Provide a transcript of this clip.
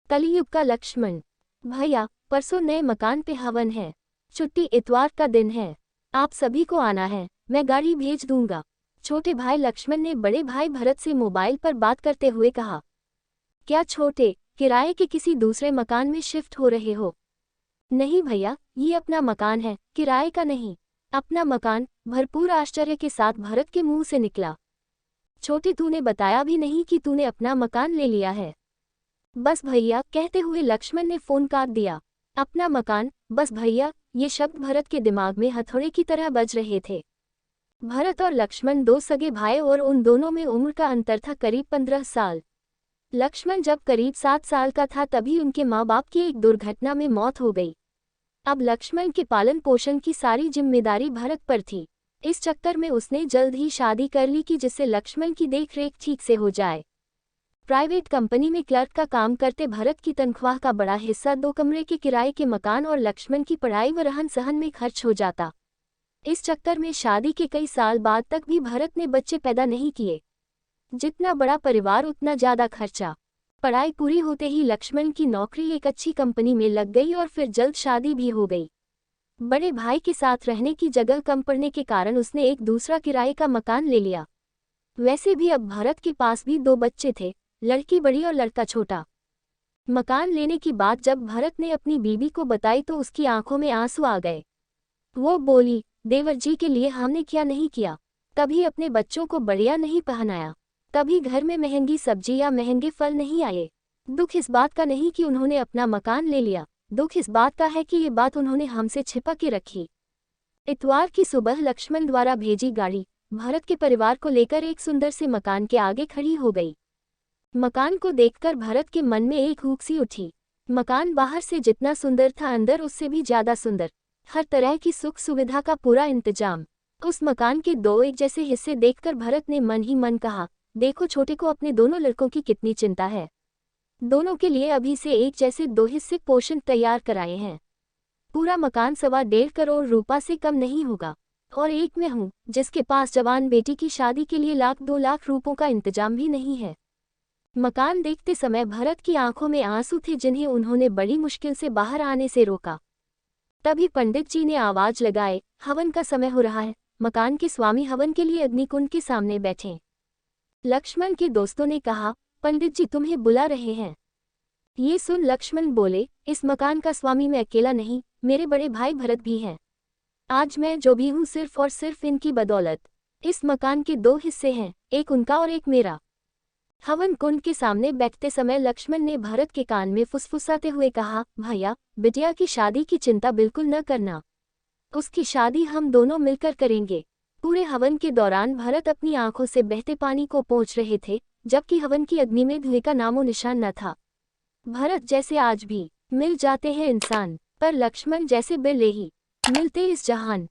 कलियुग का लक्ष्मण। भैया, परसों नए मकान पे हवन है। छुट्टी इतवार का दिन है। आप सभी को आना है। मैं गाड़ी भेज दूंगा। छोटे भाई लक्ष्मण ने बड़े भाई भरत से मोबाइल पर बात करते हुए कहा। क्या छोटे, किराए के किसी दूसरे मकान में शिफ्ट हो रहे हो? नहीं भैया, ये अपना मकान है, किराए का नहीं। अपना मकान, भरपूर आश्चर्य के साथ भरत के मुंह से निकला। छोटे, तूने बताया भी नहीं कि तूने अपना मकान ले लिया है। बस भैया, कहते हुए लक्ष्मण ने फोन काट दिया। अपना मकान, बस भैया, ये शब्द भरत के दिमाग में हथौड़े की तरह बज रहे थे। भरत और लक्ष्मण दो सगे भाई और उन दोनों में उम्र का अंतर था करीब 15 साल। लक्ष्मण जब करीब 7 साल का था तभी उनके माँ बाप की एक दुर्घटना में मौत हो गई। अब लक्ष्मण के पालन पोषण की सारी जिम्मेदारी भरत पर थी। इस चक्कर में उसने जल्द ही शादी कर ली कि जिससे लक्ष्मण की देखरेख ठीक से हो जाए। प्राइवेट कंपनी में क्लर्क का काम करते भरत की तनख्वाह का बड़ा हिस्सा 2 कमरे के किराए के मकान और लक्ष्मण की पढ़ाई व रहन सहन में खर्च हो जाता। इस चक्कर में शादी के कई साल बाद तक भी भरत ने बच्चे पैदा नहीं किए। जितना बड़ा परिवार उतना ज्यादा खर्चा। पढ़ाई पूरी होते ही लक्ष्मण की नौकरी एक अच्छी कंपनी में लग गई और फिर जल्द शादी भी हो गई। बड़े भाई के साथ रहने की जगह कम पड़ने के कारण उसने एक दूसरा किराए का मकान ले लिया। वैसे भी अब भरत के पास भी 2 बच्चे थे, लड़की बड़ी और लड़का छोटा। मकान लेने की बात जब भरत ने अपनी बीवी को बताई तो उसकी आंखों में आंसू आ गए। वो बोली, देवर जी के लिए हमने क्या नहीं किया। कभी अपने बच्चों को बढ़िया नहीं पहनाया, कभी घर में महंगी सब्जी या महंगे फल नहीं आए। दुख इस बात का नहीं कि उन्होंने अपना मकान ले लिया, दुख इस बात का है कि ये बात उन्होंने हमसे छिपा के रखी। इतवार की सुबह लक्ष्मण द्वारा भेजी गाड़ी भरत के परिवार को लेकर एक सुंदर से मकान के आगे खड़ी हो गई। मकान को देखकर भरत के मन में एक ऊक सी उठी। मकान बाहर से जितना सुंदर था अंदर उससे भी ज्यादा सुंदर। हर तरह की सुख सुविधा का पूरा इंतजाम। उस मकान के 2 एक जैसे हिस्से देखकर भरत ने मन ही मन कहा, देखो छोटे को अपने दोनों लड़कों की कितनी चिंता है। दोनों के लिए अभी से एक जैसे 2 हिस्से पोर्शन तैयार कराए हैं। पूरा मकान 1.25 करोड़ रुपया से कम नहीं होगा। और एक मैं हूँ जिसके पास जवान बेटी की शादी के लिए 1-2 लाख रुपयों का इंतजाम भी नहीं है। मकान देखते समय भरत की आंखों में आंसू थे जिन्हें उन्होंने बड़ी मुश्किल से बाहर आने से रोका। तभी पंडित जी ने आवाज लगाए, हवन का समय हो रहा है, मकान के स्वामी हवन के लिए अग्निकुंड के सामने बैठे। लक्ष्मण के दोस्तों ने कहा, पंडित जी तुम्हें बुला रहे हैं। ये सुन लक्ष्मण बोले, इस मकान का स्वामी मैं अकेला नहीं, मेरे बड़े भाई भरत भी हैं। आज मैं जो भी हूँ सिर्फ और सिर्फ इनकी बदौलत। इस मकान के 2 हिस्से हैं, एक उनका और एक मेरा। हवन कुंड के सामने बैठते समय लक्ष्मण ने भरत के कान में फुसफुसाते हुए कहा, भैया, बिटिया की शादी की चिंता बिल्कुल न करना। उसकी शादी हम दोनों मिलकर करेंगे। पूरे हवन के दौरान भरत अपनी आंखों से बहते पानी को पोंछ रहे थे, जबकि हवन की अग्नि में धुएं का नामो निशान न था। भरत जैसे आज भी मिल जाते हैं इंसान, पर लक्ष्मण जैसे बिरले ही मिलते इस जहान।